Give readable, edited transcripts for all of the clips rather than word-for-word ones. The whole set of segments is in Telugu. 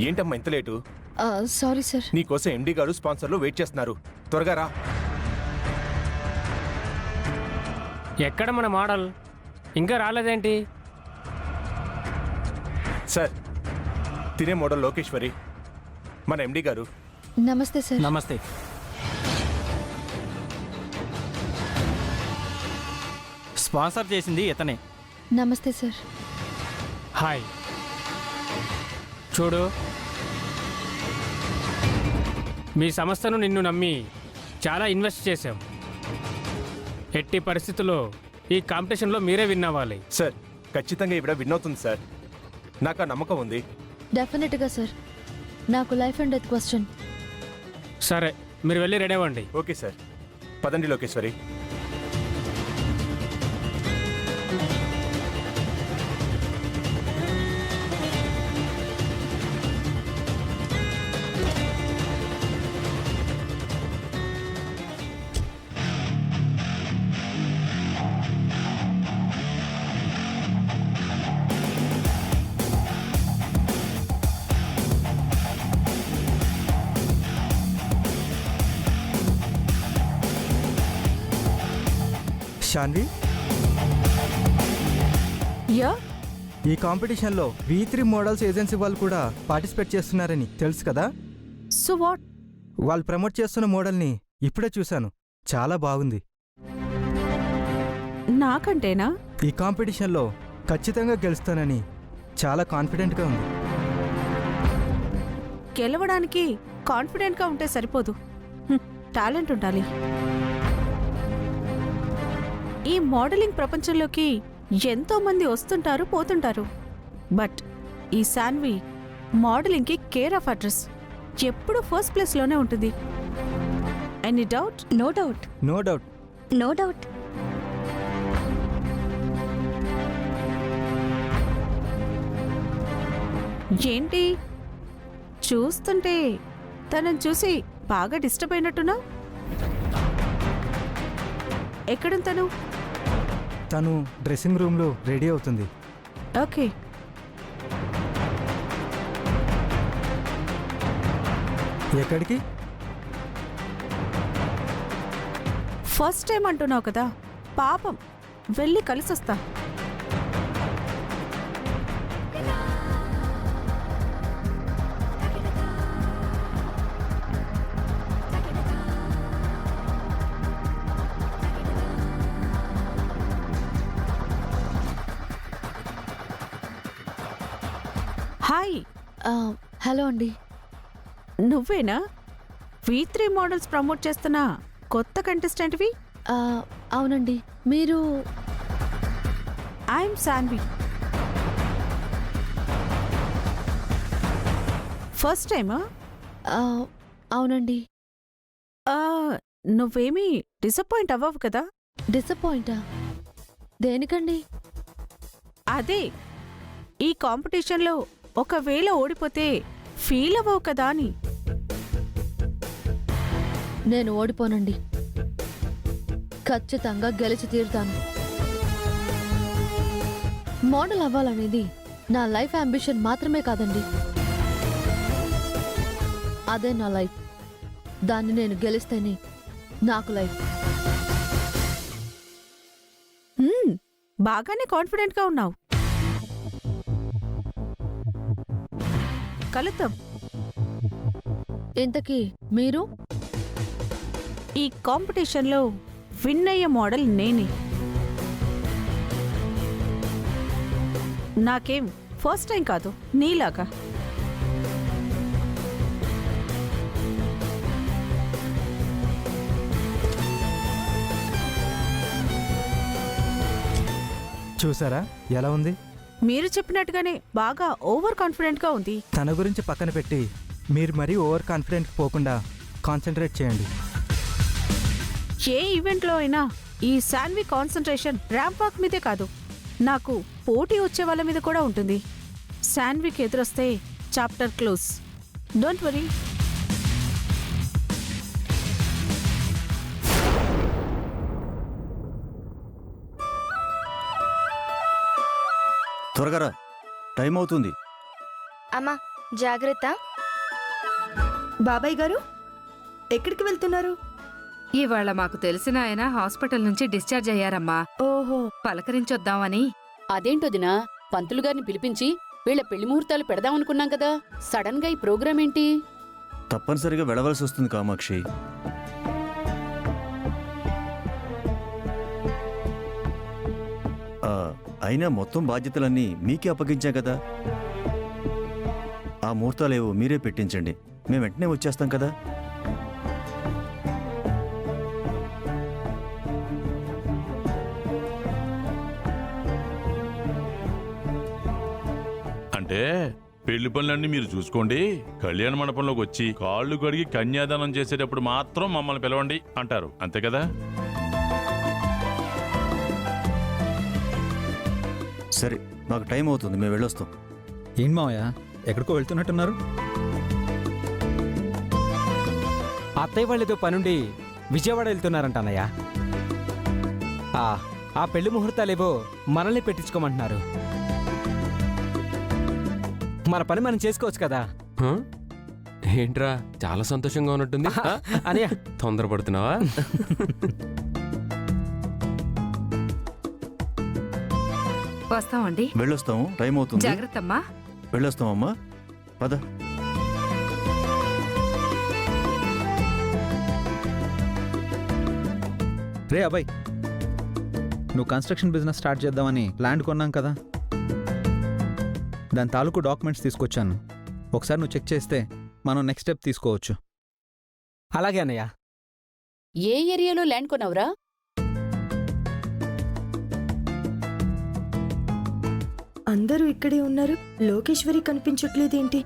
ఏంటమ్మా ఇంత లేటు? Sorry sir. నీకోసం ఎండి గారు స్పాన్సర్లు వెయిట్ చేస్తున్నారు. త్వరగా రా. ఎక్కడ మన మోడల్? ఇంకా రాలేదేంటి? సార్, తినే మోడల్ లోకేశ్వరి, మన ఎండి గారు. నమస్తే సార్. నమస్తే. స్పాన్సర్ చేసింది ఇతనే. నమస్తే సార్. హాయ్. చూడు, మీ సంస్థను నిన్ను నమ్మి చాలా ఇన్వెస్ట్ చేశాం. ఎట్టి పరిస్థితుల్లో ఈ కాంపిటీషన్లో మీరే విన్ అవ్వాలి. సార్, ఖచ్చితంగా ఇవిడ విన్ అవుతుంది సార్. నాకు ఆ నమ్మకం ఉంది. డెఫినెట్గా సార్. నాకు లైఫ్ అండ్ డెత్ క్వశ్చన్. సరే, మీరు వెళ్ళి రెడీ అవ్వండి. ఓకే సార్, పదండి లోకేశ్వరి. శాన్వి, యా, ఈ కాంపిటీషన్లో V3 మోడల్స్ ఏజెన్సీ వాళ్ళు కూడా పార్టిసిపేట్ చేస్తున్నారని తెలుసు కదా? So what? వాళ్ళు ప్రమోట్ చేస్తున్న మోడల్ని ఇప్పుడే చూశాను. చాలా బాగుంది. నాకంటేనా? ఈ కాంపిటీషన్లో ఖచ్చితంగా గెలుస్తానని చాలా కాన్ఫిడెంట్గా ఉంది. గెలవడానికి కాన్ఫిడెంట్గా ఉంటే సరిపోదు, టాలెంట్ ఉండాలి. ఈ మోడలింగ్ ప్రపంచంలోకి ఎంతో మంది వస్తుంటారు, పోతుంటారు. బట్ ఈ శాన్వి మోడలింగ్కి కేర్ ఆఫ్ అడ్రస్. ఎప్పుడు ఫస్ట్ ప్లేస్లోనే ఉంటుంది. Any doubt? No doubt. No doubt. No doubt. ఏంటి చూస్తుంటే తనని చూసి బాగా డిస్టర్బ్ అయినట్టున్నా? ఎక్కడుంతను? తను డ్రెస్సింగ్ రూమ్లో రెడీ అవుతుంది. ఓకే. ఎక్కడికి? ఫస్ట్ టైం అంటున్నావు కదా, పాపం, వెళ్ళి కలిసొస్తా. హాయ్. హలో అండి. నువ్వేనా V3 మోడల్స్ ప్రమోట్ చేస్తున్న కొత్త కంటెస్టెంట్వి? అవునండి. మీరు? ఐఎమ్ శాన్వి. ఫస్ట్ టైమా? అవునండి. నువ్వేమీ డిసప్పాయింట్ అవ్వవు కదా? డిసప్పాయింటా? దేనికండి? అదే, ఈ కాంపిటీషన్లో ఒకవేళ ఓడిపోతే ఫీల్ అవ్వవు కదా అని. నేను ఓడిపోనండి. ఖచ్చితంగా గెలిచి తీరుతాను. మోడల్ అవ్వాలనేది నా లైఫ్ అంబిషన్ మాత్రమే కాదండి, అదే నా లైఫ్. దాన్ని నేను గెలిస్తేనే నాకు లైఫ్. బాగానే కాన్ఫిడెంట్గా ఉన్నావు. కలుద్దాం. ఇంతకీ మీరు? ఈ కాంపిటీషన్లో విన్ అయ్యే మోడల్ నేనే. నాకేం ఫస్ట్ టైం కాదు నీలాగా. చూసారా ఎలా ఉంది? మీరు చెప్పినట్టుగానే బాగా ఓవర్ కాన్ఫిడెంట్గా ఉంది. తన గురించి పక్కన పెట్టి మీరు మరీ ఓవర్ కాన్ఫిడెంట్ పోకుండా కాన్సన్ట్రేట్ చేయండి. ఏ ఈవెంట్లో అయినా ఈ శాన్వి కాన్సన్ట్రేషన్ ర్యాంప్ వాక్ మీదే కాదు, నాకు పోటీ వచ్చే వాళ్ళ మీద కూడా ఉంటుంది. శాన్వికి ఎదురొస్తే చాప్టర్ క్లోజ్. Don't worry. త్వరగా రా, టైం అవుతుంది. అమ్మా, జాగ్రత్త. బాబాయ్ గారు ఎక్కడికి వెళ్తున్నారు? ఇవాళ మాకు తెలిసిన ఆయన హాస్పిటల్ నుంచి డిశ్చార్జ్ అయ్యారమ్మా. ఓహో, పలకరించొద్దామని. అదేంటొదినా, పంతులు గారిని పిలిపించి వీళ్ళ పెళ్లి ముహూర్తాలు పెడదామనుకున్నాం కదా, సడన్ గా ఈ ప్రోగ్రాం ఏంటి? తప్పనిసరిగా వెళ్ళవలసి వస్తుంది కామాక్షి. అయినా మొత్తం బాధ్యతలన్నీ మీకే అప్పగించా కదా. ఆ ముహూర్తాలేవో మీరే పెట్టించండి, మేము వెంటనే వచ్చేస్తాం కదా. అంటే పెళ్లి పనులన్నీ మీరు చూసుకోండి, కళ్యాణ మండపంలోకి వచ్చి కాళ్ళు కడిగి కన్యాదానం చేసేటప్పుడు మాత్రం మమ్మల్ని పిలవండి అంటారు, అంతే కదా? సరే, మాకు టైం అవుతుంది, మేము వెళ్ళొస్తాం. ఏం మావయ్య ఎక్కడికో వెళ్తున్నట్టున్నారు? అత్తయ్య వాళ్ళతో పనుండి విజయవాడ వెళ్తున్నారంట అన్నయ్య. ఆ పెళ్లి ముహూర్తాలేవో మనల్ని పెట్టించుకోమంటున్నారు. మన పని మనం చేసుకోవచ్చు కదా. ఏంట్రా చాలా సంతోషంగా ఉన్నట్టుంది. అన్నయ్య తొందరపడుతున్నావా? వస్తామండి. వెళ్ళొస్తాము, టైం అవుతుంది. జాగ్రత్తమ్మా. వెళ్ళొస్తామమ్మా, పద. రే అబ్బాయి, నువ్వు కన్స్ట్రక్షన్ బిజినెస్ స్టార్ట్ చేద్దామని ల్యాండ్ కొన్నాం కదా, దాని తాలూకు డాక్యుమెంట్స్ తీసుకొచ్చాను. ఒకసారి నువ్వు చెక్ చేస్తే మనం నెక్స్ట్ స్టెప్ తీసుకోవచ్చు. అలాగే అన్నయ్య. ఏ ఏరియాలో ల్యాండ్ కొన్నావురా? అందరూ ఇక్కడే ఉన్నారు, లోకేశ్వరి కనిపించట్లేదేంటి?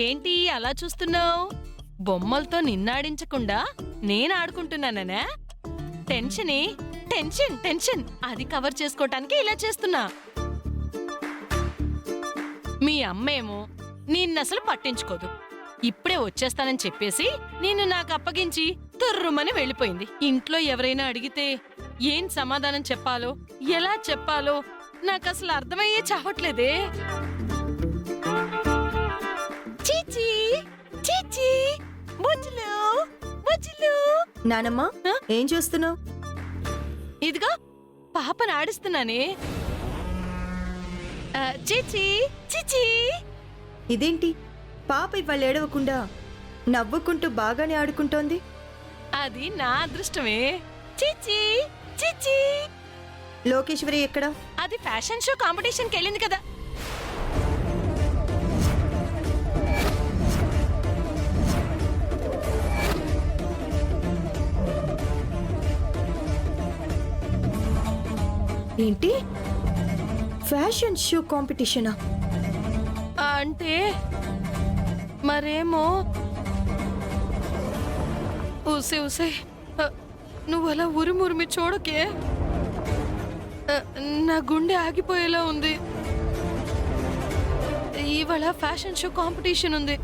ఏంటి అలా చూస్తున్నావు? బొమ్మలతో నిన్నాడించకుండా నేను ఆడుకుంటున్నాననే? టెన్షనే, టెన్షన్ టెన్షన్ అది కవర్ చేసుకోవటానికి ఇలా చేస్తున్నా. మీ అమ్మేమో నిన్నసలు పట్టించుకోదు. ఇప్పుడే వచ్చేస్తానని చెప్పేసి నిన్ను నాకు అప్పగించి తుర్రుమని వెళ్ళిపోయింది. ఇంట్లో ఎవరైనా అడిగితే ఏం సమాధానం చెప్పాలో, ఎలా చెప్పాలో నాకసలు అర్థమయ్యే చావట్లేదే. చీచీ చీచీ, బుజ్జులు బుజ్జులు. నానమ్మ, ఏం చేస్తున్నావు? ఇదిగో పాపను ఆడిస్తున్నానే. చీచీ చీచీ. ఇదేంటి, పాప ఇవాళ ఏడవకుండా నవ్వుకుంటూ బాగానే ఆడుకుంటోంది? అది నా అదృష్టమే. చీచీ చీచీ. లోకేశ్వరి ఎక్కడా? అది ఫ్యాషన్ షో కాంపిటీషన్కి వెళ్ళింది కదా. ఏంటి, ఫ్యాషన్ షో కాంపిటీషనా? అంటే మరేమో. ఊసే ఊసే, నువ్వు అలా ఉరిమురిమి చూడకే, నా గుండె ఆగిపోయేలా ఉంది. ఇవాళ ఫ్యాషన్ షో కాంపిటీషన్ ఉంది,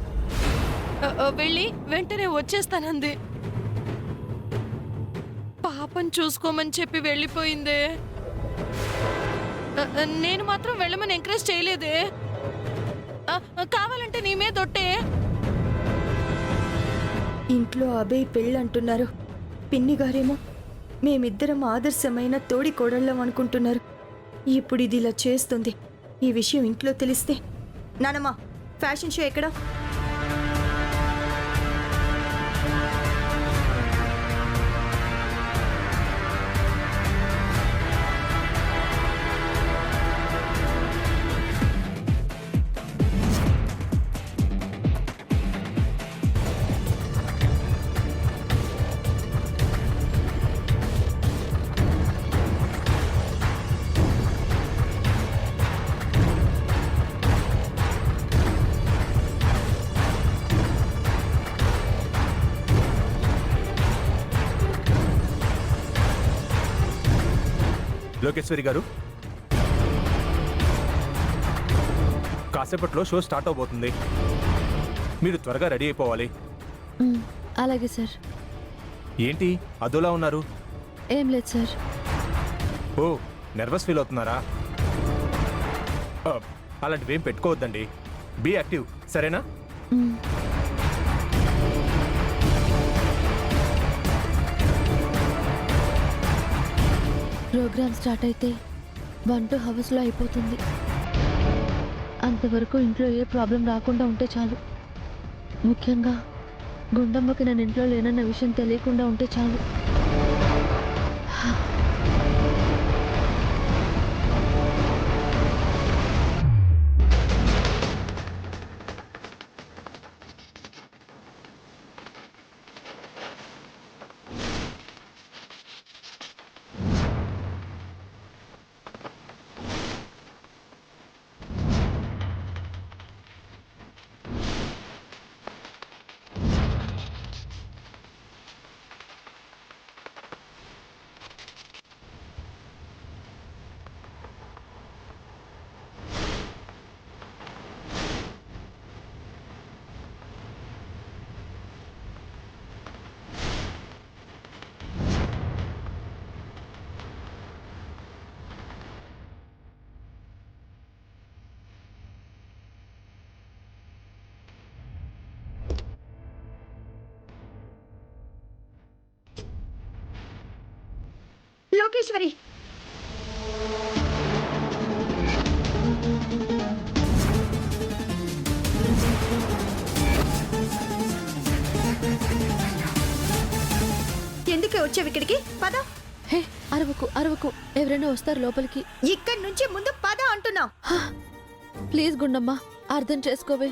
వెళ్ళి వెంటనే వచ్చేస్తానంది. పాపని చూసుకోమని చెప్పి వెళ్ళిపోయిందే. నేను మాత్రం వెళ్ళమని ఎంకరేజ్ చేయలేదే. కావాలంటే నీ మీద దొట్టే. ఇంట్లో అభయ్ పెళ్ళంటున్నారు. పిన్ని గారేమో మేమిద్దరం ఆదర్శమైన తోడి కోడళ్ళం అనుకుంటున్నారు. ఇప్పుడు ఇది ఇలా చేస్తుంది. ఈ విషయం ఇంట్లో తెలిస్తే. నానమ్మ, ఫ్యాషన్ షో ఎక్కడా? లోకేశ్వరి గారు, కాసేపట్లో షో స్టార్ట్ అవబోతుంది. మీరు త్వరగా రెడీ అయిపోవాలి. అలాగే సార్. ఏంటి అదోలా ఉన్నారు? ఏం లేదు సార్. ఓ, నర్వస్ ఫీల్ అవుతున్నారా? అలాంటివి ఏం పెట్టుకోవద్దండి. బీ యాక్టివ్, సరేనా? ప్రోగ్రామ్ స్టార్ట్ అయితే 1-2 అవర్స్లో అయిపోతుంది. అంతవరకు ఇంట్లో ఏ ప్రాబ్లం రాకుండా ఉంటే చాలు. ముఖ్యంగా గుండమ్మకి నేను ఇంట్లో లేనన్న విషయం తెలియకుండా ఉంటే చాలు. లోకేశ్వరి, ఎందుకే వచ్చావు ఇక్కడికి? పద. హే, అరవకు అరవకు, ఎవరైనా వస్తారు లోపలికి. ఇక్కడి నుంచి ముందు పద అంటున్నా. ప్లీజ్ గుండమ్మ, అర్థం చేసుకోవే.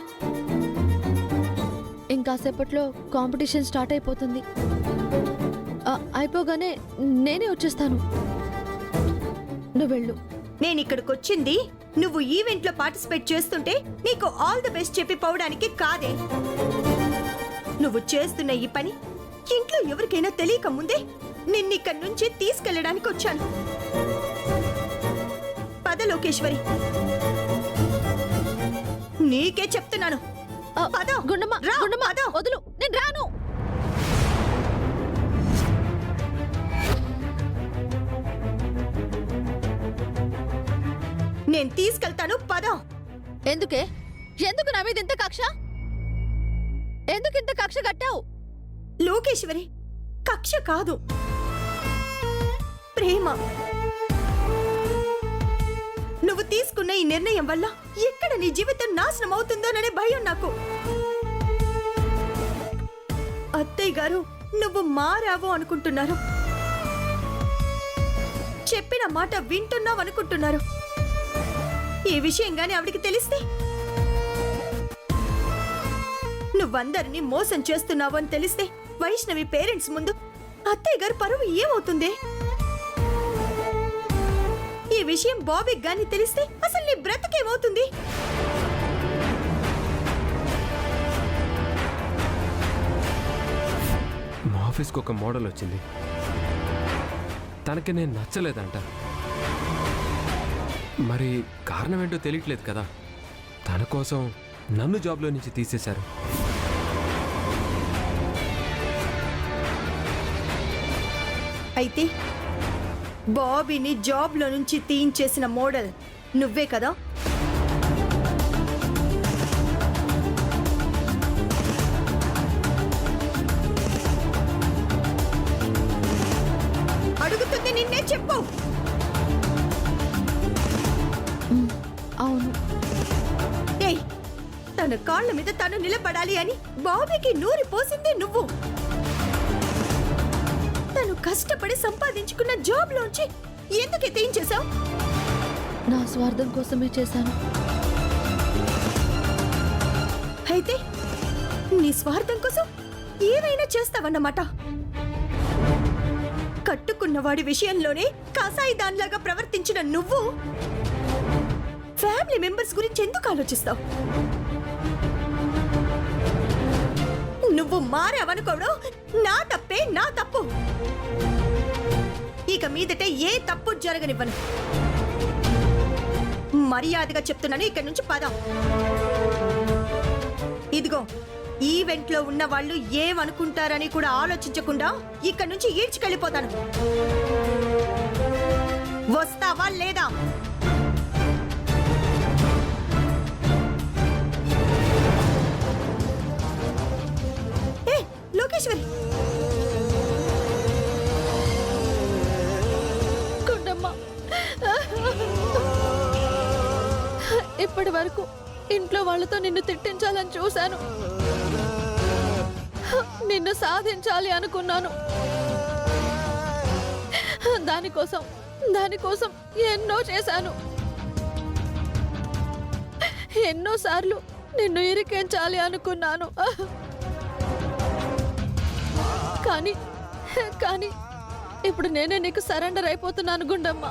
ఇంకాసేపట్లో కాంపిటీషన్ స్టార్ట్ అయిపోతుంది. అయిపోగానే నేనే వచ్చేస్తాను. నువ్వు వెళ్ళు. నేను ఇక్కడికి వచ్చింది నువ్వు ఈవెంట్లో పార్టిసిపేట్ చేస్తుంటే నీకు ఆల్ ది బెస్ట్ చెప్పి పోవడానికి కాదే. నువ్వు చేస్తున్న ఈ పని ఇంట్లో ఎవరికైనా తెలియక ముందే నిన్నిక్కడి నుంచి తీసుకెళ్ళడానికి వచ్చాను. పద లోకేశ్వరి, నీకే చెప్తున్నాను. పద. గుండమ్మ, గుండమ్మ, వదులు, నేను రాను. నేను తీసుకెళ్తాను, పద. ఎందుకే? ఎందుకు నా మీద ఇంత కక్ష? ఎందుకు ఇంత కక్ష కట్టావు? లోకేశ్వరి, కక్ష కాదు, ప్రేమ. నువ్వు తీసుకున్న ఈ నిర్ణయం వల్ల ఎక్కడ నీ జీవితం నాశనం అవుతుందోననే భయం నాకు. అత్తయ్య గారు నువ్వు మారావు అనుకుంటున్నారు, చెప్పిన మాట వింటున్నావు అనుకుంటున్నారు. ఈ విషయం గాని ఆవిడికి తెలిస్తే నువ్వందరినీ మోసం చేస్తున్నావు అని తెలిస్తే వైష్ణవి పేరెంట్స్ ముందు అత్తయ్య గారు పరువు ఏమవుతుంది? ఈ విషయం బాబీకి గాని తెలిస్తే అసలు నీ బ్రతకేమవుతుంది? మా ఆఫీస్కి ఒక మోడల్ వచ్చింది, తనకి నేను నచ్చలేదంట. మరి కారణం ఏంటో తెలియట్లేదు కదా. తన కోసం నన్ను జాబ్లో నుంచి తీసేశారు. అయితే బాబీని జాబ్లో నుంచి తీయించేసిన మోడల్ నువ్వే కదా? అడుగుతుంది నిన్నే, చెప్పు. అవును. ఏయ్, తన కాళ్ళ మీద తను నిలబడాలి అని బాబీకి నూరి పోసింది నువ్వు. తను కష్టపడి సంపాదించుకున్న జాబ్ లోంచి ఎందుకు ఎత్తేయించేశావు? నా స్వార్థం కోసమే చేశాను. అయితే నీ స్వార్థం కోసం ఏమైనా చేస్తావన్నమాట. కట్టుకున్నవాడి విషయంలోనే కాసాయి దానిలాగా ప్రవర్తించిన నువ్వు ఫ్యామిలీ మెంబర్స్ గురించి ఎందుకు ఆలోచిస్తావు? నువ్వు మారావనుకోవడం నా తప్పే, నా తప్పు. ఇక మీదటే ఏ తప్పు జరగనివ్వను. మర్యాదగా చెప్తున్నాను, ఇక్కడి నుంచి పదం. ఇదిగో ఈవెంట్లో ఉన్న వాళ్ళు ఏమనుకుంటారని కూడా ఆలోచించకుండా ఇక్కడి నుంచి ఈడ్చుకెళ్ళిపోతాను. వస్తావా లేదా? ఏ లోకేశ్వరి, ఇప్పటి వరకు ఇంట్లో వాళ్ళతో నిన్ను తిట్టించాలని చూశాను, నిన్ను సాధించాలి అనుకున్నాను. దానికోసం ఎన్నో చేశాను. ఎన్నోసార్లు నిన్ను ఇరికించాలి అనుకున్నాను. కానీ ఇప్పుడు నేనే నీకు సరెండర్ అయిపోతున్నాను గుండమ్మ.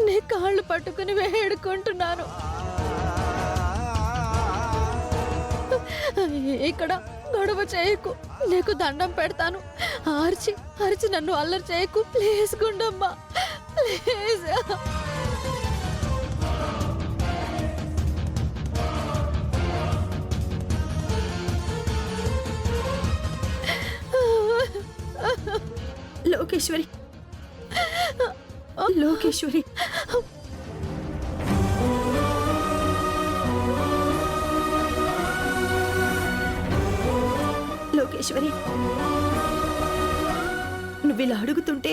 నీ కాళ్ళు పట్టుకుని వేడుకుంటున్నాను. ఇక్కడ గొడవ చేయకు, నీకు దండం పెడతాను. అరిచి నన్ను అల్లరి చేయకు ప్లీజ్ గుండమ్మ, ప్లీజ్. లోకేశ్వరి, లోకేశ్వరి, లోకేశ్వరి, నువ్వు ఇలా అడుగుతుంటే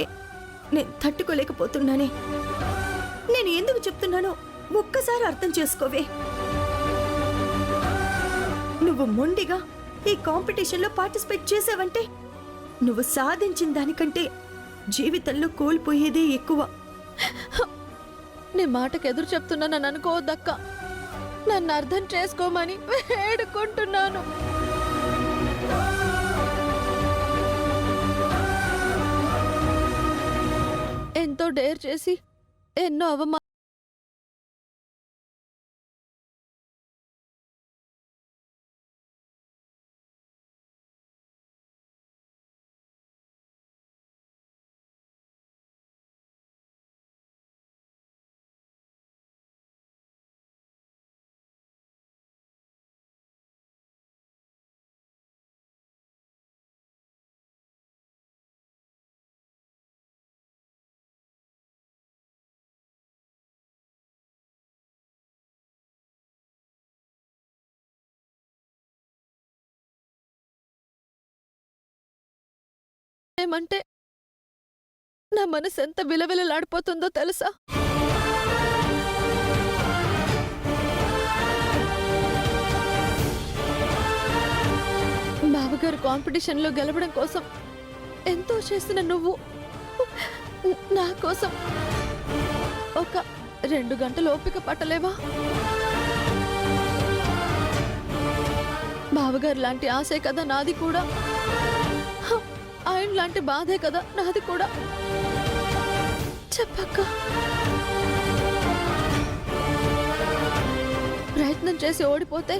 నేను తట్టుకోలేకపోతున్నానే. నేను ఎందుకు చెప్తున్నానో ఒక్కసారి అర్థం చేసుకోవే. నువ్వు మొండిగా ఈ కాంపిటీషన్లో పార్టిసిపేట్ చేసావంటే నువ్వు సాధించిన దానికంటే జీవితంలో కోల్పోయేదే ఎక్కువ. నీ మాటకు ఎదురు చెప్తున్నానని అనుకోవద్దక్క. నన్ను అర్థం చేసుకోమని వేడుకుంటున్నాను. ఎంతో డేర్ చేసి ఎన్నో అవమానాలు ఏమంటే నా మనసు ఎంత విలవిలలాడిపోతుందో తెలుసా? బావగారు కాంపిటీషన్లో గెలవడం కోసం ఎంతో చేసిన నువ్వు నా కోసం ఒక 2 గంటలు ఓపిక పట్టలేవా? బావగారు లాంటి ఆశే కదా నాది కూడా, ఆయన లాంటి బాధే కదా నాది కూడా. చెప్పక్క, ప్రయత్నం చేసి ఓడిపోతే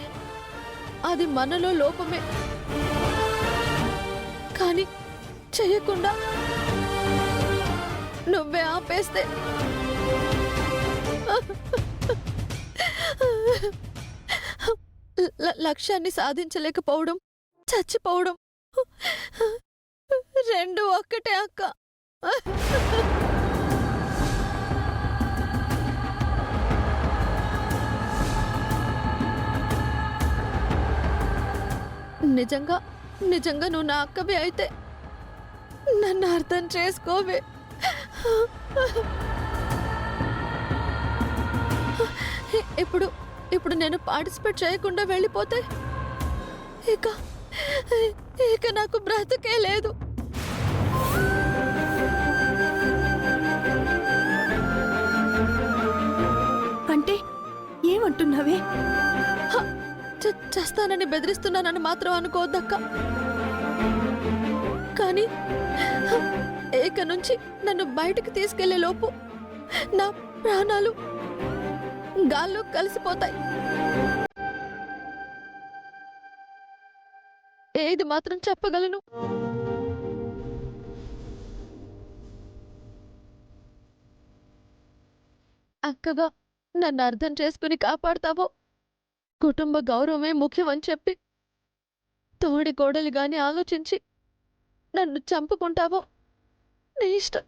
అది మనలో లోపమే, కానీ చెయ్యకుండా నువ్వే ఆపేస్తే లక్ష్యాన్ని సాధించలేకపోవడం, చచ్చిపోవడం రెండు ఒక్కటే అక్క. నిజంగా నువ్వు నా అక్కవి అయితే నన్ను అర్థం చేసుకోవే. ఇప్పుడు నేను పార్టిసిపేట్ చేయకుండా వెళ్ళిపోతే ఇక నాకు బ్రతుకే లేదు. అంటే ఏమంటున్నావే? చేస్తానని బెదిరిస్తున్నానని మాత్రం అనుకోవద్దక్క. కానీ ఇక నుంచి నన్ను బయటకు తీసుకెళ్లే లోపు నా ప్రాణాలు గాల్లో కలిసిపోతాయి. ఏది మాత్రం చెప్పగలను, అక్కగా నన్ను అర్థం చేసుకుని కాపాడతావో, కుటుంబ గౌరవమే ముఖ్యమని చెప్పి తోడి కోడలిగాని ఆలోచించి నన్ను చంపుకుంటావో నీ ఇష్టం.